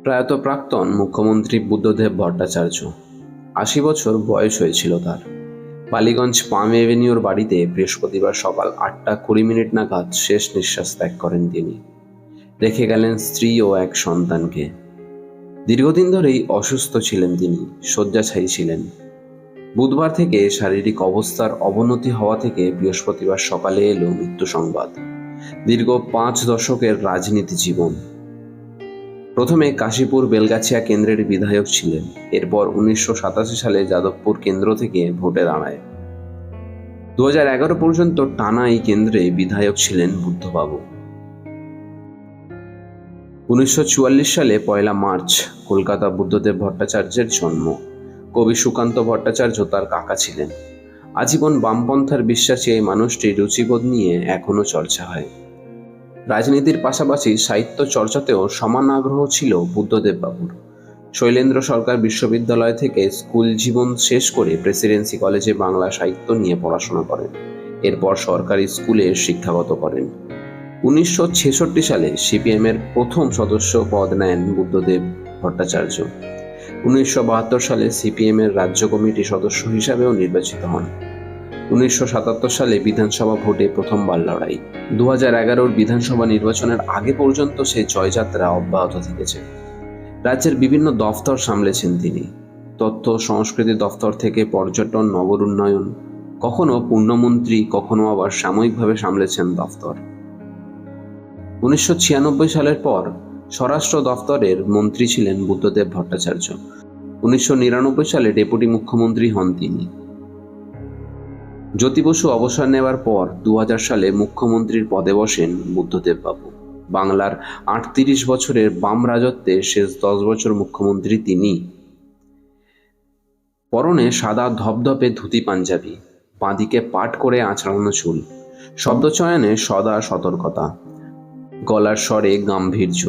প্রয়াত প্রাক্তন মুখ্যমন্ত্রী বুদ্ধদেব ভট্টাচার্য ৮০ বছর বয়স হয়েছিল তার। বালিগঞ্জ পাম এভিনিউর বাড়িতে বৃহস্পতিবার সকাল ৮টা ২০ নাগাদ শেষ নিঃশ্বাস ত্যাগ করেন তিনি। রেখে গেলেন স্ত্রী ও এক সন্তানকে। দীর্ঘদিন ধরেই অসুস্থ ছিলেন তিনি, শয্যাশায়ী ছিলেন। বুধবার থেকে শারীরিক অবস্থার অবনতি হওয়া থেকে বৃহস্পতিবার সকালে এলো মৃত্যু সংবাদ। দীর্ঘ ৫ দশকের রাজনীতি জীবন। প্রথমে কাশীপুর বেলগাছিয়া কেন্দ্রের বিধায়ক ছিলেন, এরপর ১৯৮৭ সালে যাদবপুর কেন্দ্র থেকে ভোটে দাঁড়ায়। ২০১১ পর্যন্ত টানা এই কেন্দ্রে বিধায়ক ছিলেন বুদ্ধবাবু। ১৯৪৪ সালে ১লা মার্চ কলকাতা বুদ্ধদেব ভট্টাচার্যের জন্ম। কবি সুকান্ত ভট্টাচার্য তার কাকা ছিলেন। আজীবন বামপন্থার বিশ্বাসী এই মানুষটির রুচিবোধ নিয়ে এখনো চর্চা হয়। রাজনীতির পাশাপাশি সাহিত্য চর্চাতেও সমান আগ্রহ ছিল বুদ্ধদেব বাবুর। শৈলেন্দ্র সরকার বিশ্ববিদ্যালয় থেকে স্কুল জীবন শেষ করে প্রেসিডেন্সি কলেজে বাংলা সাহিত্য নিয়ে পড়াশোনা করেন। এরপর সরকারি স্কুলে শিক্ষাগত করেন। ১৯৬৬ সালে সিপিএমের প্রথম সদস্য পদ নেন বুদ্ধদেব ভট্টাচার্য। ১৯৭২ সালে সিপিএমের রাজ্য কমিটির সদস্য হিসাবেও নির্বাচিত হন। ১৯৭৭ সালে বিধানসভা ভোটে প্রথমবার লড়াই। ২০১১ বিধানসভা নির্বাচনের আগে পর্যন্ত সেই জয়যাত্রা অব্যাহত থেকেছে। রাজ্যের বিভিন্ন দফতর সামলেছেন তিনি। তথ্য সংস্কৃতি দফতর থেকে পর্যটন, নগর উন্নয়ন, কখনো পূর্ণমন্ত্রী, কখনো আবার সাময়িকভাবে সামলেছেন দফতর। ১৯৯৬ সালের পর স্বরাষ্ট্র দফতরের মন্ত্রী ছিলেন বুদ্ধদেব ভট্টাচার্য। ১৯৯৯ সালে ডেপুটি মুখ্যমন্ত্রী হন তিনি। জ্যোতি বসু অবসর নেওয়ার পর ২০০০ সালে মুখ্যমন্ত্রীর পদে বসেন বুদ্ধদেব বাবু। বাংলার ৩৮ বছরের বাম রাজত্বের শেষ ১০ বছর মুখ্যমন্ত্রী তিনি। পরনে সাদা ধপধপে ধুতি পাঞ্জাবি, বাঁদিকে পাট করে আঁচড়ানো চুল, শব্দচয়নে সদা সতর্কতা, গলার স্বরে গাম্ভীর্য,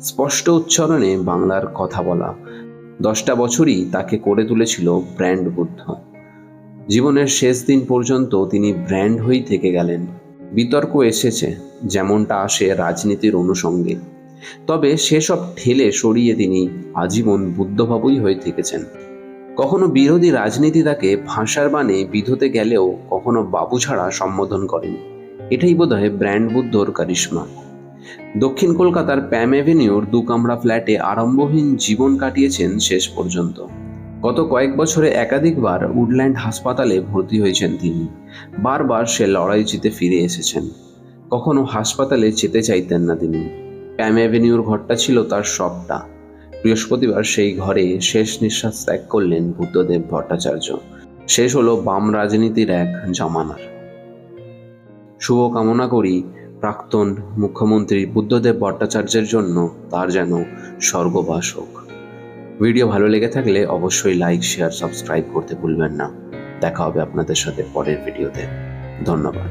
স্পষ্ট উচ্চারণে বাংলার কথা বলা। ১০টা বছরই তাকে করে তুলেছিল ব্র্যান্ড বুদ্ধ। জীবনের শেষ দিন পর্যন্ত তিনি ব্র্যান্ড হয়েই থেকে গেলেন। বিতর্ক এসেছে, যেমনটা আসে রাজনীতির অনুষঙ্গে, তবে সেসব ঠেলে সরিয়ে তিনি আজীবন বুদ্ধবাবুই হয়ে থেকেছেন। কখনো বিরোধী রাজনীতি তাকে ভাষার বাণে বিধতে গেলেও কখনো বাবু ছাড়া সম্বোধন করেন। এটাই বোধহয় ব্র্যান্ড বুদ্ধর কারিশমা। দক্ষিণ কলকাতার প্যাম এভিনিউর ২ কামরা ফ্ল্যাটে আড়ম্বরহীন জীবন কাটিয়েছেন শেষ পর্যন্ত। গত কয়েক বছরে একাধিকবার উডল্যান্ড হাসপাতালে ভর্তি হয়েছেন তিনি। বারবার সে লড়াই জিতে ফিরে এসেছেন। কখনো হাসপাতালে যেতে চাইতেন না তিনি। প্যাম এভিনিউর ঘরটা ছিল তার সবটা। বৃহস্পতিবার সেই ঘরে শেষ নিঃশ্বাস ত্যাগ করলেন বুদ্ধদেব ভট্টাচার্য। শেষ হলো বাম রাজনীতির এক জমানার। শুভ কামনা করি প্রাক্তন মুখ্যমন্ত্রী বুদ্ধদেব ভট্টাচার্যের জন্য, তার যেন স্বর্গবাস হোক। ভিডিও ভালো লেগে থাকলে অবশ্যই লাইক, শেয়ার, সাবস্ক্রাইব করতে ভুলবেন না। দেখা হবে আপনাদের সাথে পরের ভিডিওতে। ধন্যবাদ।